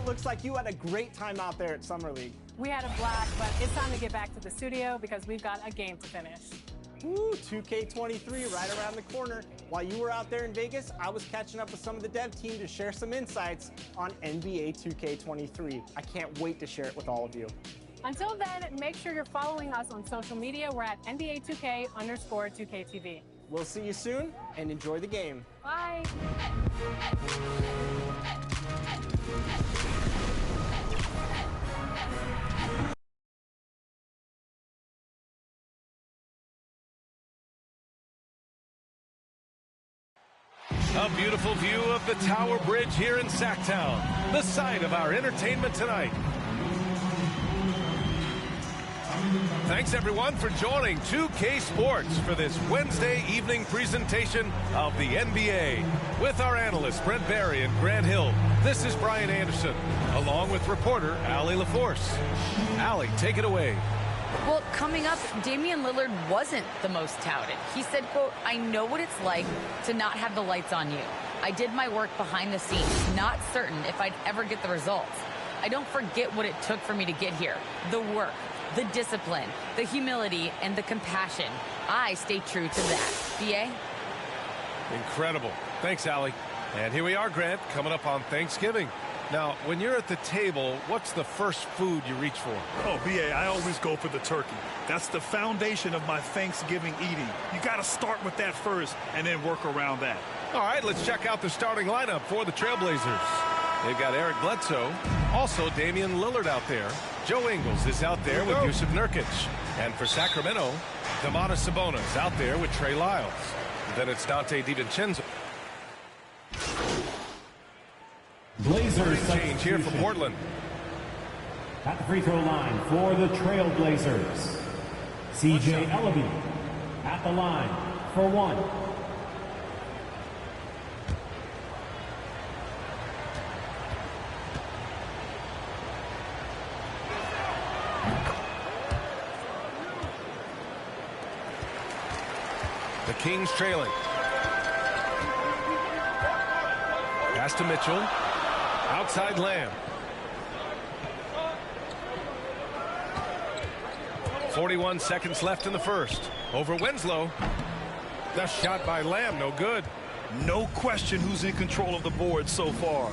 it looks like you had a great time out there at Summer League. We had a blast, but it's time to get back to the studio because we've got a game to finish. Woo, 2K23 right around the corner. While you were out there in Vegas, I was catching up with some of the dev team to share some insights on NBA 2K23. I can't wait to share it with all of you. Until then, make sure you're following us on social media. We're at NBA2K_2KTV. We'll see you soon, and enjoy the game. Bye. A beautiful view of the Tower Bridge here in Sacktown, the site of our entertainment tonight. Thanks, everyone, for joining 2K Sports for this Wednesday evening presentation of the NBA. With our analysts, Brent Barry and Grant Hill, this is Brian Anderson, along with reporter Allie LaForce. Allie, take it away. Well, coming up, Damian Lillard wasn't the most touted. He said, quote, "I know what it's like to not have the lights on you. I did my work behind the scenes, not certain if I'd ever get the results. I don't forget what it took for me to get here. The work, the discipline, the humility, and the compassion. I stay true to that." BA? Incredible. Thanks, Allie. And here we are, Grant, coming up on Thanksgiving. Now, when you're at the table, what's the first food you reach for? Oh, BA, I always go for the turkey. That's the foundation of my Thanksgiving eating. You got to start with that first and then work around that. All right, let's check out the starting lineup for the Trailblazers. They've got Eric Bledsoe, also Damian Lillard out there. Joe Ingles is out there with Yusuf Nurkic. And for Sacramento, Domantas Sabonis out there with Trey Lyles. Then it's Dante DiVincenzo. Blazers change here for Portland. At the free throw line for the Trailblazers, CJ Ellaby at the line for one. The Kings trailing. Pass to Mitchell. Outside Lamb. 41 seconds left in the first. Over Winslow. The shot by Lamb, no good. No question who's in control of the board so far.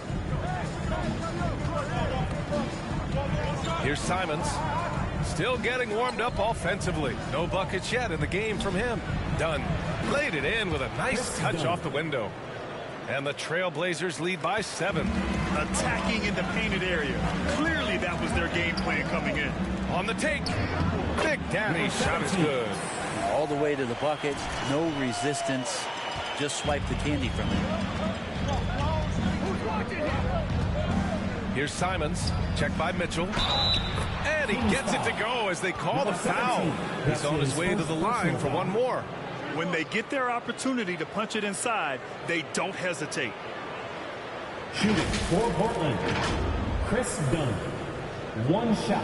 Here's Simons. Still getting warmed up offensively. No buckets yet in the game from him. Dunn laid it in with a nice touch off the window. And the Trailblazers lead by 7. Attacking in the painted area. Clearly that was their game plan coming in. On the take. Big Daddy's shot is good. All the way to the bucket. No resistance. Just swipe the candy from it. Here's Simons. Checked by Mitchell. And he gets it to go as they call the foul. He's on his way to the line for one more. When they get their opportunity to punch it inside, they don't hesitate. Shooting for Portland, Chris Dunn. One shot.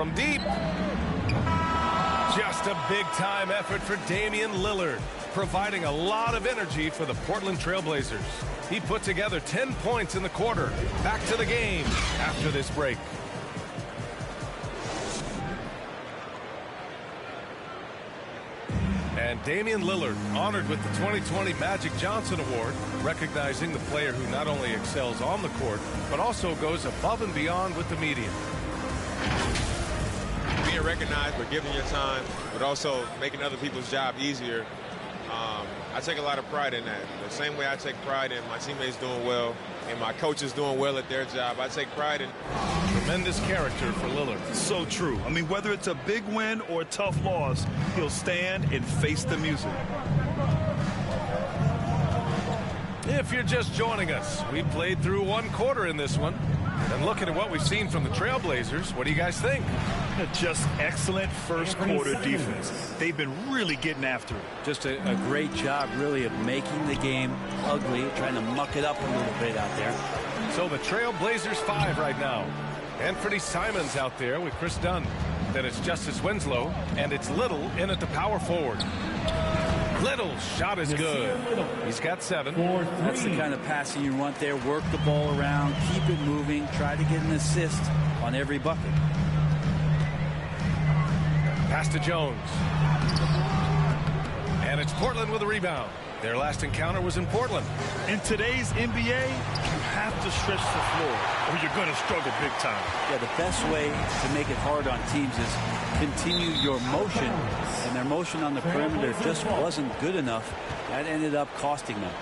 from deep. Just a big-time effort for Damian Lillard, providing a lot of energy for the Portland Trail Blazers. He put together 10 points in the quarter. Back to the game after this break. And Damian Lillard honored with the 2020 Magic Johnson Award, recognizing the player who not only excels on the court, but also goes above and beyond with the media. Being recognized for giving your time, but also making other people's job easier. I take a lot of pride in that. The same way I take pride in my teammates doing well and my coaches doing well at their job, I take pride in. Tremendous character for Lillard. So true. I mean, whether it's a big win or a tough loss, he'll stand and face the music. If you're just joining us, we played through one quarter in this one. And looking at what we've seen from the Trailblazers, what do you guys think? Just excellent first quarter defense. They've been really getting after it. Just a great job, really, of making the game ugly, trying to muck it up a little bit out there. So the Trailblazers 5 right now. Anthony Simons out there with Chris Dunn. Then it's Justice Winslow, and it's Little in at the power forward. Little's shot is good. He's got 7. That's the kind of passing you want there. Work the ball around, keep it moving, try to get an assist on every bucket. Pass to Jones. And it's Portland with a rebound. Their last encounter was in Portland. In today's NBA, you have to stretch the floor or you're going to struggle big time. Yeah, the best way to make it hard on teams is continue your motion. And their motion on the perimeter just wasn't good enough. That ended up costing them.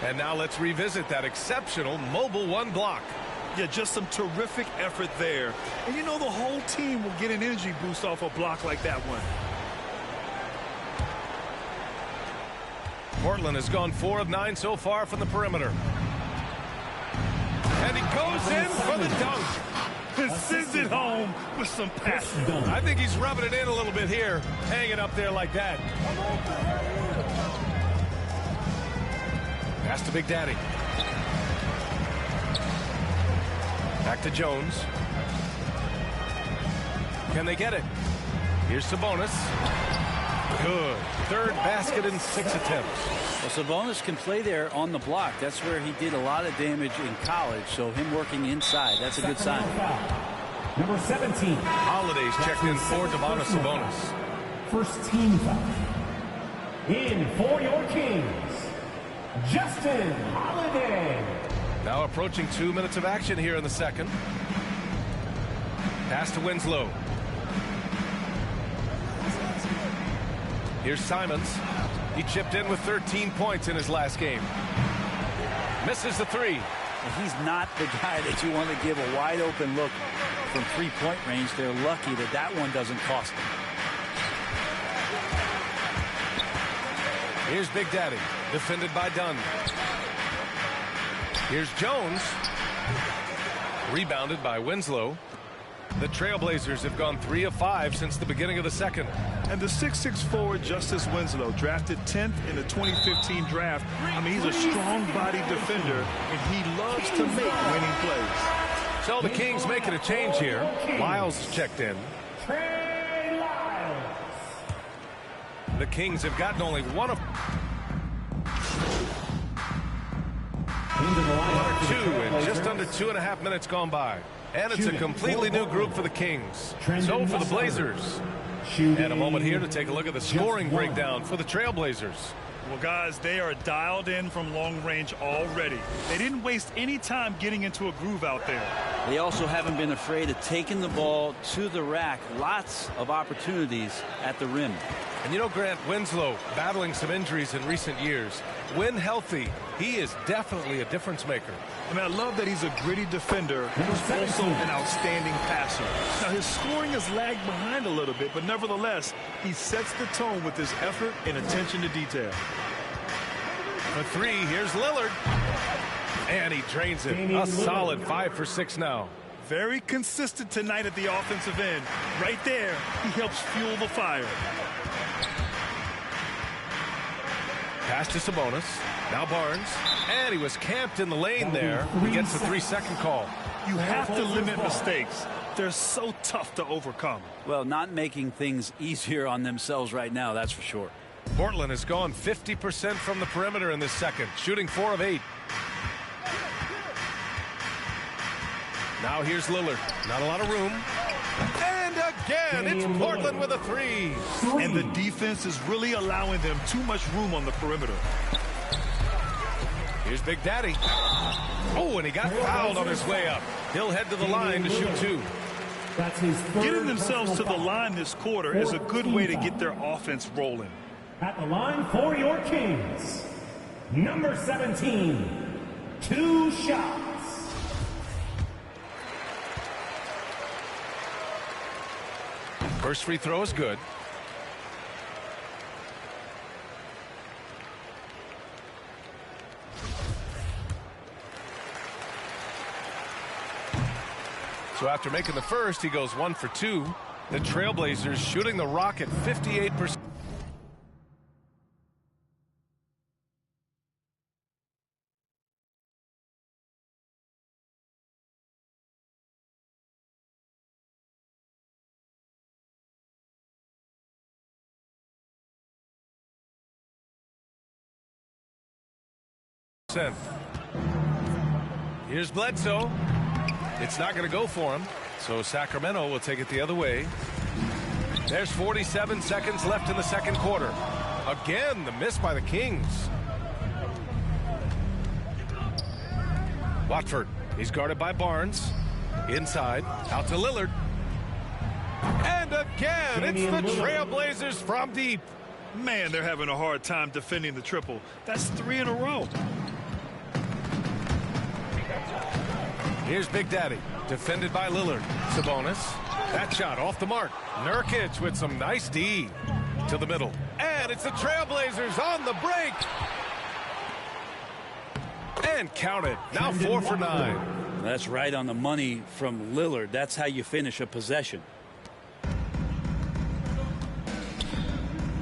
And now let's revisit that exceptional mobile 1 block. Yeah, just some terrific effort there. And you know the whole team will get an energy boost off a block like that one. Portland has gone 4 of 9 so far from the perimeter. And he goes in for the dunk. And sends it home with some passion. I think he's rubbing it in a little bit here, hanging up there like that. Pass to Big Daddy. Back to Jones. Can they get it? Here's Sabonis. Good. Third basket in 6 attempts. Well, Sabonis can play there on the block. That's where he did a lot of damage in college. So him working inside, that's a good sign. Number 17. Holiday's checked in for Domantas Sabonis. First team foul. In for your Kings, Justin Holiday. Now approaching 2 minutes of action here in the second. Pass to Winslow. Here's Simons. He chipped in with 13 points in his last game. Misses the 3. And he's not the guy that you want to give a wide open look from 3-point range. They're lucky that that one doesn't cost them. Here's Big Daddy, defended by Dunn. Here's Jones. Rebounded by Winslow. The Trailblazers have gone 3 of 5 since the beginning of the second. And the 6'6" forward Justice Winslow, drafted 10th in the 2015 draft. I mean, he's a strong-bodied defender, and he loves to make winning plays. So the Kings making a change here. Lyles checked in. Trey Lyles. The Kings have gotten only 1 of 2 in just under 2.5 minutes gone by. And it's a completely new group for the Kings. So for the Blazers. And a moment here to take a look at the scoring breakdown for the Trailblazers. Well, guys, they are dialed in from long range already. They didn't waste any time getting into a groove out there. They also haven't been afraid of taking the ball to the rack. Lots of opportunities at the rim. And you know, Grant, Winslow battling some injuries in recent years. When healthy, he is definitely a difference maker. I mean, I love that he's a gritty defender who's also an outstanding passer. Now, his scoring has lagged behind a little bit, but nevertheless, he sets the tone with his effort and attention to detail. For 3, here's Lillard. And he drains it. A solid 5 for 6 now. Very consistent tonight at the offensive end. Right there, he helps fuel the fire. Pass to Sabonis. Now Barnes. And he was camped in the lane there. He gets a 3-second call. You have to limit mistakes. they're so tough to overcome. Well, not making things easier on themselves right now, that's for sure. Portland has gone 50% from the perimeter in this second, shooting 4 of 8. Now here's Lillard. Not a lot of room. And again, it's Portland with a 3. And the defense is really allowing them too much room on the perimeter. Here's Big Daddy. Oh, and he got fouled on his way up. He'll head to the line to shoot 2. That's his Getting themselves to the line this quarter is a good way to get their offense rolling. At the line for your Kings, number 17, 2 shots. First free throw is good. So after making the first, he goes 1 for 2. The Trailblazers shooting the rock at 58%. Here's Bledsoe. It's not going to go for him, so Sacramento will take it the other way. There's 47 seconds left in the second quarter. Again, the miss by the Kings. Watford, he's guarded by Barnes. Inside, out to Lillard. And again, it's the Trailblazers from deep. Man, they're having a hard time defending the triple. That's 3 in a row. Here's Big Daddy, defended by Lillard. Sabonis, that shot off the mark. Nurkic with some nice D to the middle. And it's the Trailblazers on the break. And count it. Now 4 for 9. That's right on the money from Lillard. That's how you finish a possession.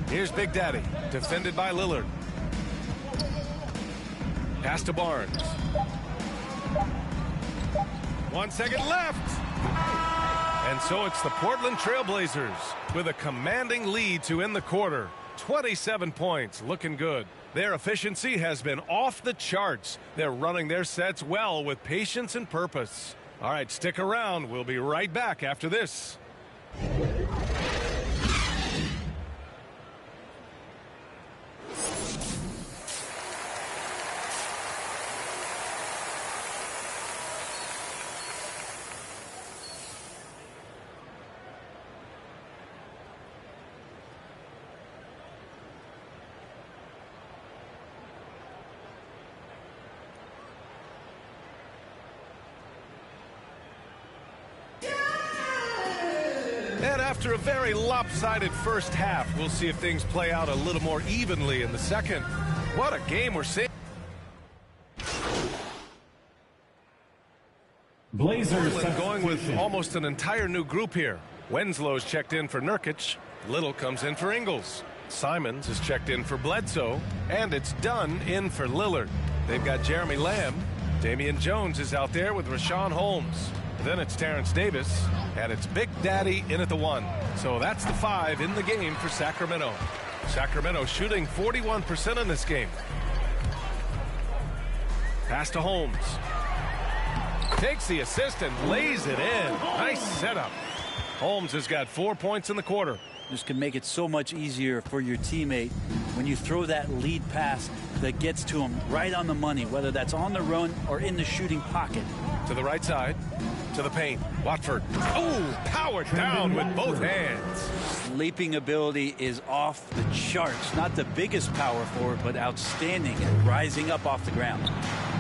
Here's Big Daddy, defended by Lillard. Pass to Barnes. 1 second left. And so it's the Portland Trailblazers with a commanding lead to end the quarter. 27 points, looking good. Their efficiency has been off the charts. They're running their sets well with patience and purpose. All right, stick around. We'll be right back after this. And after a very lopsided first half, we'll see if things play out a little more evenly in the second. What a game we're seeing. Blazers Portland going with almost an entire new group here. Wenslow's checked in for Nurkic. Little comes in for Ingles. Simons is checked in for Bledsoe. And it's Dunn in for Lillard. They've got Jeremy Lamb. Damian Jones is out there with Rashawn Holmes. Then it's Terrence Davis, and it's Big Daddy in at the 1. So that's the 5 in the game for Sacramento. Sacramento shooting 41% in this game. Pass to Holmes. Takes the assist and lays it in. Nice setup. Holmes has got 4 points in the quarter. This can make it so much easier for your teammate when you throw that lead pass that gets to him right on the money, whether that's on the run or in the shooting pocket. To the right side, to the paint. Watford. Oh, powered down with both hands. Leaping ability is off the charts. Not the biggest power forward, but outstanding at rising up off the ground.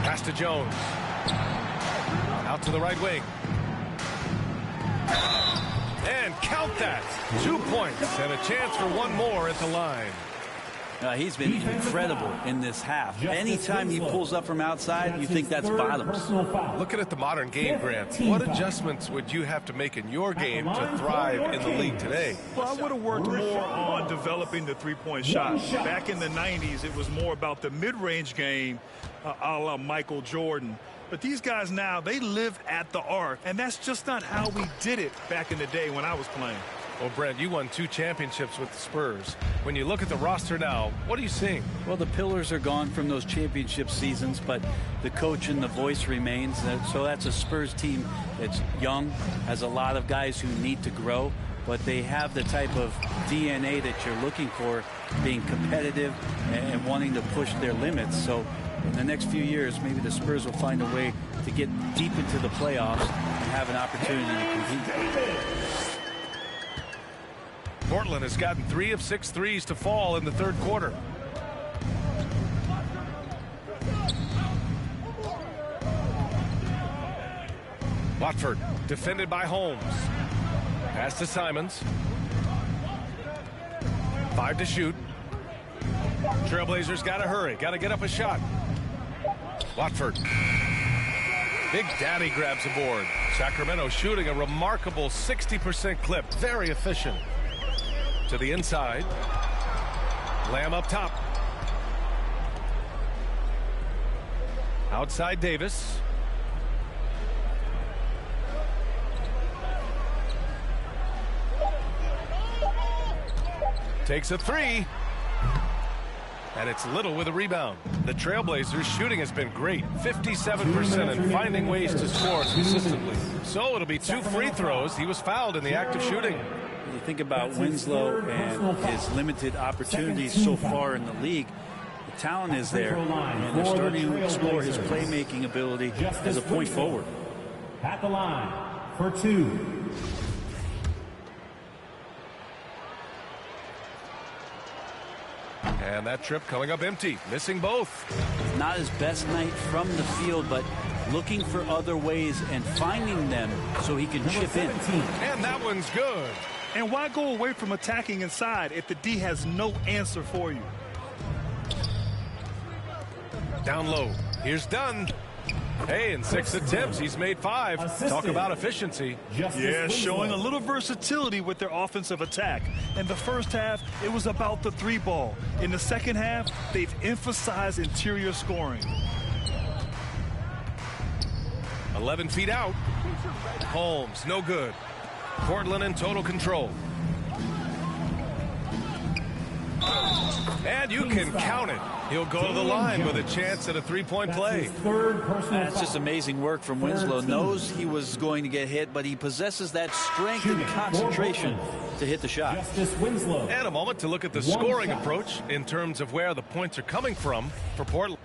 Pass to Jones. Out to the right wing. And count that. 2 points and a chance for one more at the line. He's been incredible in this half. Anytime he pulls up from outside, you think that's bottoms. Looking at the modern game, Grant, what adjustments would you have to make in your game to thrive in the league today? Well, I would have worked more on developing the three-point shot. Back in the 90s, it was more about the mid-range game, a la Michael Jordan. But these guys now, they live at the arc, and that's just not how we did it back in the day when I was playing. Well, Brent, you won 2 championships with the Spurs. When you look at the roster now, what are you seeing? Well, the pillars are gone from those championship seasons, but the coach and the voice remains. So that's a Spurs team that's young, has a lot of guys who need to grow, but they have the type of DNA that you're looking for, being competitive and wanting to push their limits. So in the next few years, maybe the Spurs will find a way to get deep into the playoffs and have an opportunity to compete. Portland has gotten 3 of 6 threes to fall in the third quarter. Watford defended by Holmes. Pass to Simons. 5 to shoot. Trailblazers got to hurry. Got to get up a shot. Watford. Big Daddy grabs a board. Sacramento shooting a remarkable 60% clip. Very efficient. To the inside. Lamb up top. Outside Davis. Takes a 3. And it's Little with a rebound. The Trailblazers shooting has been great. 57% and finding ways to score consistently. So it'll be 2 free throws. He was fouled in the act of shooting. You think about Winslow and his limited opportunities so far in the league. The talent is there, and they're starting to explore his playmaking ability as a point forward. At the line for 2. And that trip coming up empty, missing both. Not his best night from the field, but looking for other ways and finding them so he can chip in. And that one's good. And why go away from attacking inside if the D has no answer for you? Down low. Here's Dunn. Hey, in 6 attempts, he's made 5. Talk about efficiency. Yeah, showing a little versatility with their offensive attack. In the first half, it was about the 3 ball. In the second half, they've emphasized interior scoring. 11 feet out. Holmes, no good. Portland in total control. And you can count it. He'll go to the line with a chance at a 3-point play. That's just amazing work from Winslow. Knows he was going to get hit, but he possesses that strength and concentration to hit the shot. And a moment to look at the scoring approach in terms of where the points are coming from for Portland.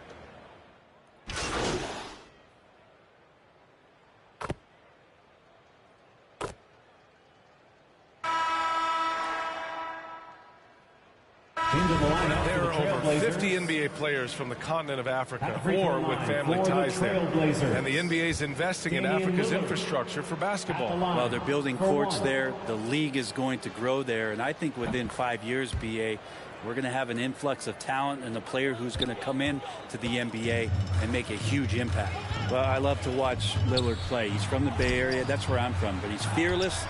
There are over 50 NBA players from the continent of Africa or with family ties there. And the NBA is investing in Africa's infrastructure for basketball. Well, they're building courts there. The league is going to grow there. And I think within 5 years, BA, we're going to have an influx of talent and a player who's going to come in to the NBA and make a huge impact. Well, I love to watch Lillard play. He's from the Bay Area. That's where I'm from. But he's fearless,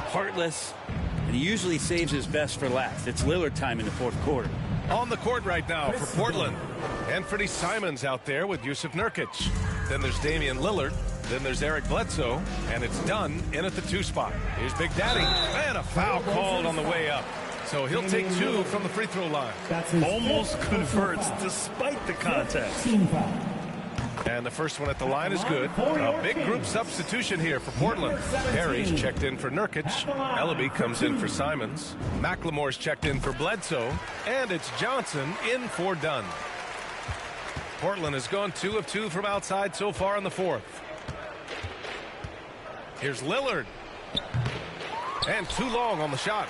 heartless, and he usually saves his best for last. It's Lillard time in the fourth quarter. On the court right now for Portland. Anthony Simons out there with Yusuf Nurkic. Then there's Damian Lillard. Then there's Eric Bledsoe. And it's Dunn in at the 2 spot. Here's Big Daddy. And a foul called on the way up. So he'll take 2 from the free throw line. Almost converts despite the contact. And the first one at the line is good. A big group substitution here for Portland. Harry's checked in for Nurkic. Ellaby comes in for Simons. McLemore's checked in for Bledsoe. And it's Johnson in for Dunn. Portland has gone 2 of 2 from outside so far in the fourth. Here's Lillard. And too long on the shot.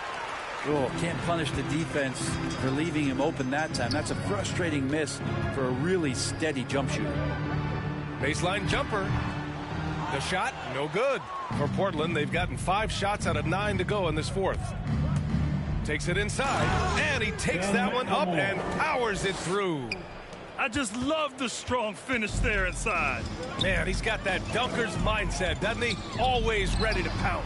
Oh, can't punish the defense for leaving him open that time. That's a frustrating miss for a really steady jump shooter. Baseline jumper. The shot, no good. For Portland, they've gotten 5 shots out of 9 to go in this fourth. Takes it inside, and he takes that one up and powers it through. I just love the strong finish there inside. Man, he's got that dunker's mindset, doesn't he? Always ready to pounce.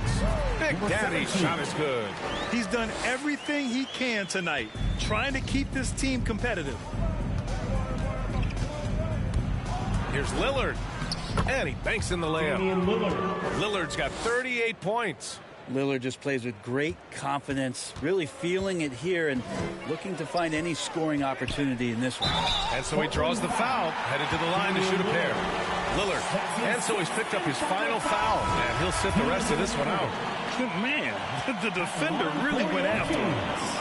Big Daddy's shot is good. He's done everything he can tonight, trying to keep this team competitive. Here's Lillard. And he banks in the layup. Lillard's got 38 points. Lillard just plays with great confidence, really feeling it here and looking to find any scoring opportunity in this one. And so he draws the foul, headed to the line to shoot a pair. Lillard. And so he's picked up his final foul, and he'll sit the rest of this one out. Man, the defender really went after him.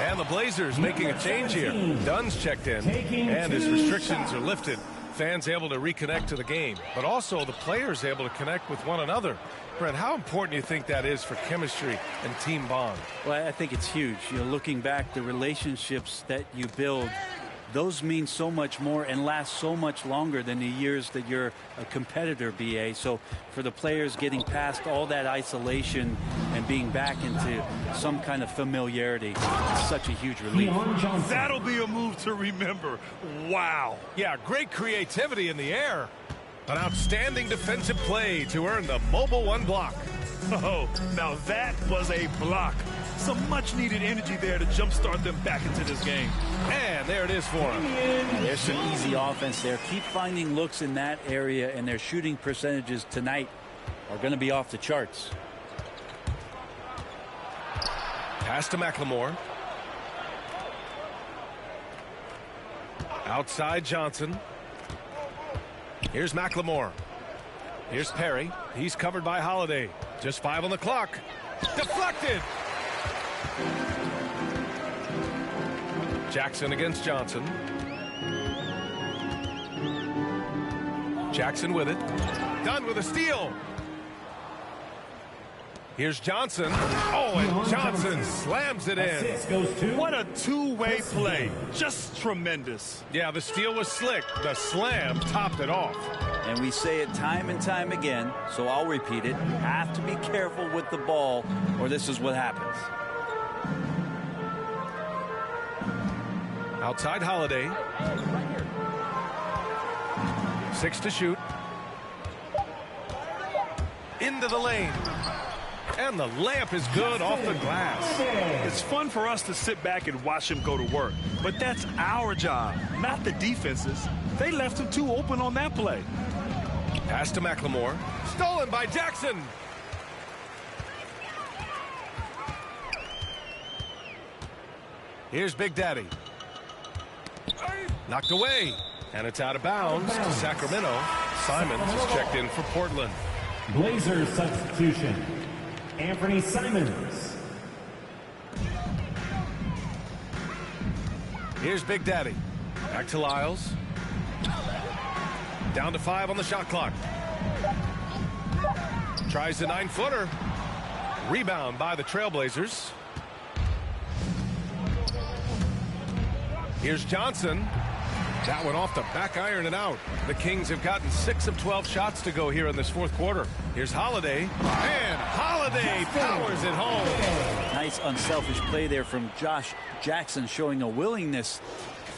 And the Blazers making a change here. Dunn's checked in, and his restrictions are lifted. Fans able to reconnect to the game, but also the players able to connect with one another. Brent, how important do you think that is for chemistry and team bond? Well, I think it's huge. You know, looking back, the relationships that you build, those mean so much more and last so much longer than the years that you're a competitor, BA. So for the players getting past all that isolation and being back into some kind of familiarity, it's such a huge relief. That'll be a move to remember. Wow. Yeah, great creativity in the air. An outstanding defensive play to earn the mobile one block. Oh, now that was a block. Some much-needed energy there to jumpstart them back into this game. And there it is for him. There's some easy offense there. Keep finding looks in that area, and their shooting percentages tonight are going to be off the charts. Pass to McLemore. Outside Johnson. Here's McLemore. Here's Perry. He's covered by Holiday. Just 5 on the clock. Deflected. Jackson against Johnson. Jackson with it. Dunn with a steal. Here's Johnson. Oh, and Johnson slams it in. What a two-way play. Just tremendous. Yeah, the steal was slick. The slam topped it off. And we say it time and time again, so I'll repeat it. Have to be careful with the ball, or this is what happens. Outside Holiday. 6 to shoot. Into the lane. And the layup is good off the glass. It's fun for us to sit back and watch him go to work. But that's our job, not the defense's. They left him too open on that play. Pass to McLemore. Stolen by Jackson. Here's Big Daddy. Knocked away. And it's out of bounds to Sacramento. Simons is checked in for Portland. Blazers substitution. Anthony Simons. Here's Big Daddy. Back to Lyles. Down to 5 on the shot clock. Tries the 9-footer. Rebound by the Trailblazers. Here's Johnson. That one off the back iron and out. The Kings have gotten 6 of 12 shots to go here in this fourth quarter. Here's Holiday. And Holiday powers it home. Nice unselfish play there from Josh Jackson, showing a willingness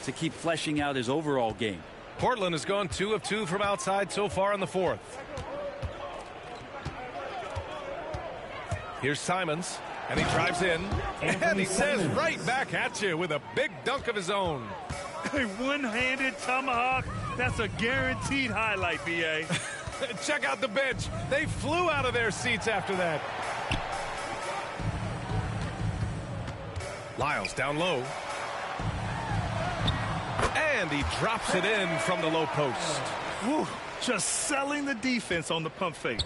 to keep fleshing out his overall game. Portland has gone 2 of 2 from outside so far in the fourth. Here's Simons. And he drives in. And he says right back at you with a big dunk of his own. A one-handed tomahawk. That's a guaranteed highlight, B.A. Check out the bench. They flew out of their seats after that. Lyles down low. And he drops it in from the low post. Whew, just selling the defense on the pump fake.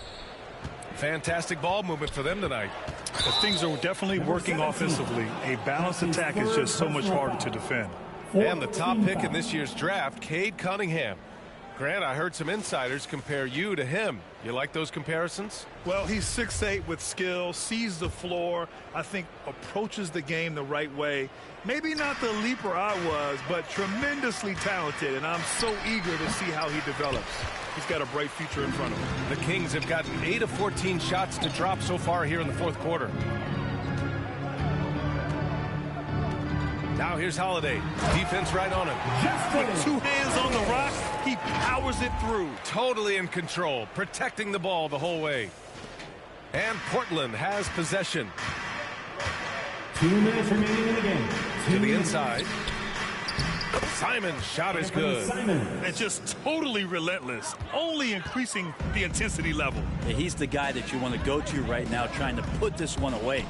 Fantastic ball movement for them tonight. But things are definitely working offensively. A balanced attack is just so much harder to defend. And the top pick in this year's draft, Cade Cunningham. Grant, I heard some insiders compare you to him. You like those comparisons? Well, he's 6'8" with skill, sees the floor, I think approaches the game the right way. Maybe not the leaper I was, but tremendously talented, and I'm so eager to see how he develops. He's got a bright future in front of him. The Kings have gotten 8 of 14 shots to drop so far here in the fourth quarter. Now here's Holiday. Defense right on him. With 2 hands on the rock, he powers it through. Totally in control, protecting the ball the whole way. And Portland has possession. 2 minutes remaining in the game. To the inside. Simon's shot is good. And just totally relentless, only increasing the intensity level. Yeah, he's the guy that you want to go to right now, trying to put this one away.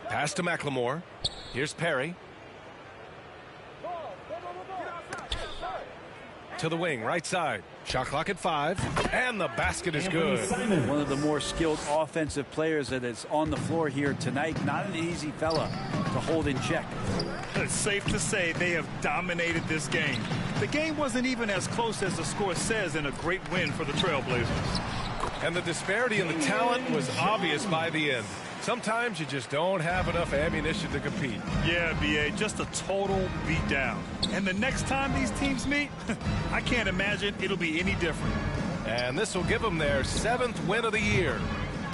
Pass to McLemore. Here's Perry. To the wing, right side. Shot clock at 5, and the basket is good. One of the more skilled offensive players that is on the floor here tonight. Not an easy fella to hold in check. It's safe to say they have dominated this game. The game wasn't even as close as the score says in a great win for the Trailblazers. And the disparity in the talent was obvious by the end. Sometimes you just don't have enough ammunition to compete. Yeah, B.A., just a total beatdown. And the next time these teams meet, I can't imagine it'll be any different. And this will give them their 7th win of the year.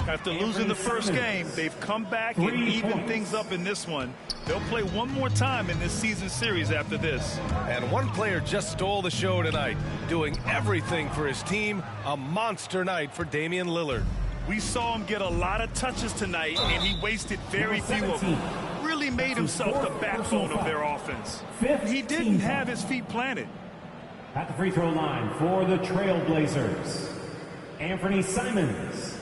After losing the first game, they've come back and evened things up in this one. They'll play one more time in this season series after this. And one player just stole the show tonight, doing everything for his team. A monster night for Damian Lillard. We saw him get a lot of touches tonight, and he wasted very few of them. Really made himself the backbone of their offense. He didn't have his feet planted. At the free throw line for the Trailblazers, Anthony Simons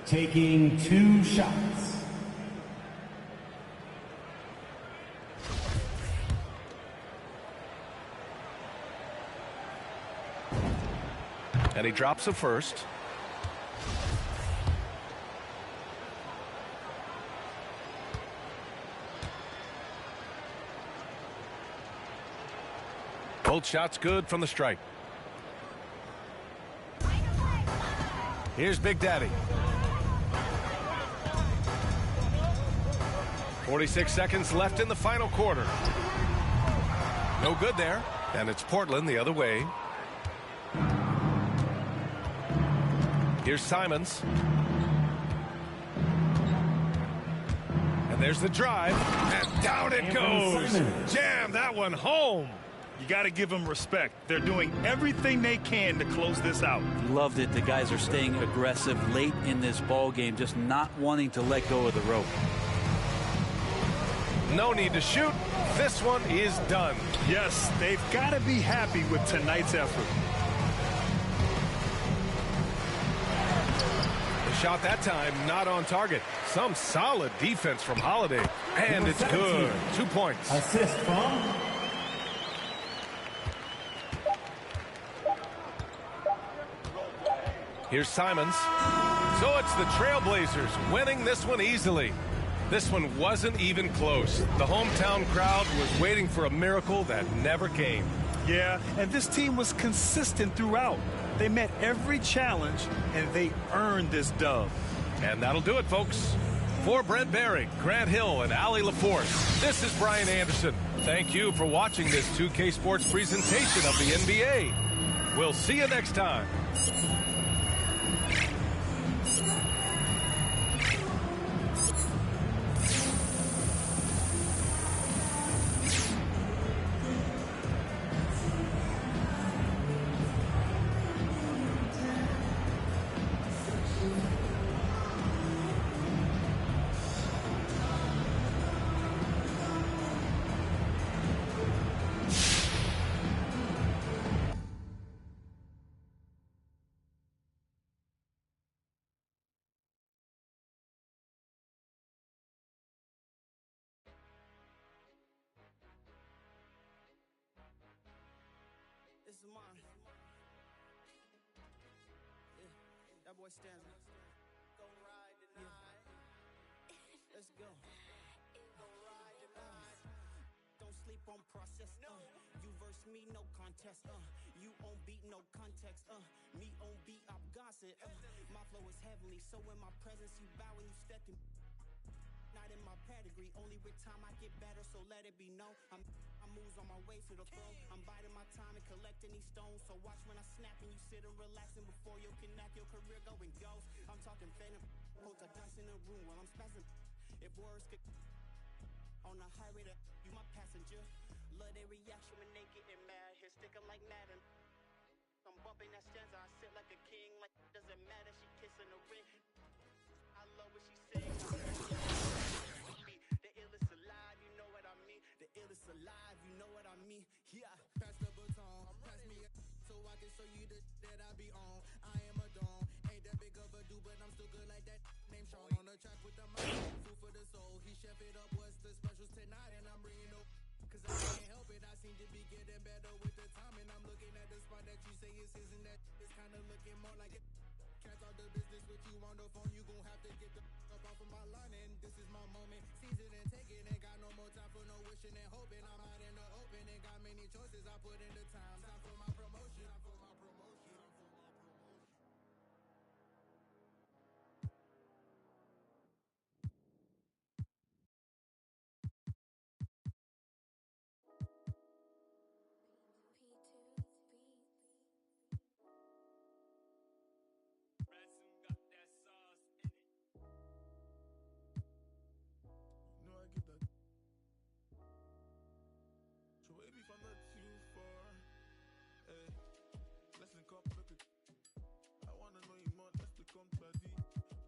taking 2 shots. And he drops the first. Both shots good from the stripe. Here's Big Daddy. 46 seconds left in the final quarter. No good there. And it's Portland the other way. Here's Simons. And there's the drive. And down it goes. Jam that one home. You got to give them respect. They're doing everything they can to close this out. Loved it. The guys are staying aggressive late in this ball game, just not wanting to let go of the rope. No need to shoot. This one is done. Yes, they've got to be happy with tonight's effort. The shot that time not on target. Some solid defense from Holiday. And it's good. 2 points. Assist from Here's Simons. So it's the Trailblazers winning this one easily. This one wasn't even close. The hometown crowd was waiting for a miracle that never came. Yeah, and this team was consistent throughout. They met every challenge, and they earned this dub. And that'll do it, folks. For Brent Barry, Grant Hill, and Allie LaForce, this is Brian Anderson. Thank you for watching this 2K Sports presentation of the NBA. We'll see you next time. That boy stands. Go ride tonight. Let's go. Go ride tonight. Don't sleep on process. You verse me, no contest. You on beat, no context. Me on beat, I'm gossip. My flow is heavenly, so in my presence you bow when you step in. Not in my pedigree, only with time I get better, so let it be known. I moves on my way to the throne. I'm biding my time and collecting these stones. So watch when I snap and you sit and relaxing before you connect your career going ghost. I'm talking phantom, hold a dust in a room while I'm spazzing. If words could on the highway to you my passenger. Love their reaction when they getting mad. Here stick 'em like Madden. I'm bumping that stanza, I sit like a king. Like, doesn't matter, she kissing the ring. I love what she sings. The illest alive, you know what I mean. The illest alive, you know what I mean. Yeah. Pass the baton, pass me a so I can show you the that I be on. I am a don, ain't that big of a dude, but I'm still good like that. Name Sean on the track with the mic. Food for the soul, he chef it up. What's the specials tonight? And I'm bringing up. Cause I can't help it, I seem to be getting better with the time. And I'm looking at the spot that you say is his, and that is kinda looking more like it. Can't talk the business with you on the phone, you gon' have to get the up off of my line. And this is my moment, seize it and take it. Ain't got no more time for no wishing and hoping. I'm out in the open, ain't got many choices, I put in the time. Time for my promotion, time for my promotion, time for my promotion. Got that sauce in it. You know I get that. So maybe if I'm not too far, hey, let's link up, look it. I wanna know you more, let's become daddy.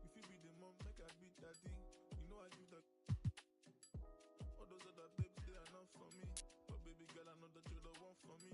If you be the mom, make I be daddy. You know I give that. All those other babes, they are not for me. But baby girl, I know that you're the one for me.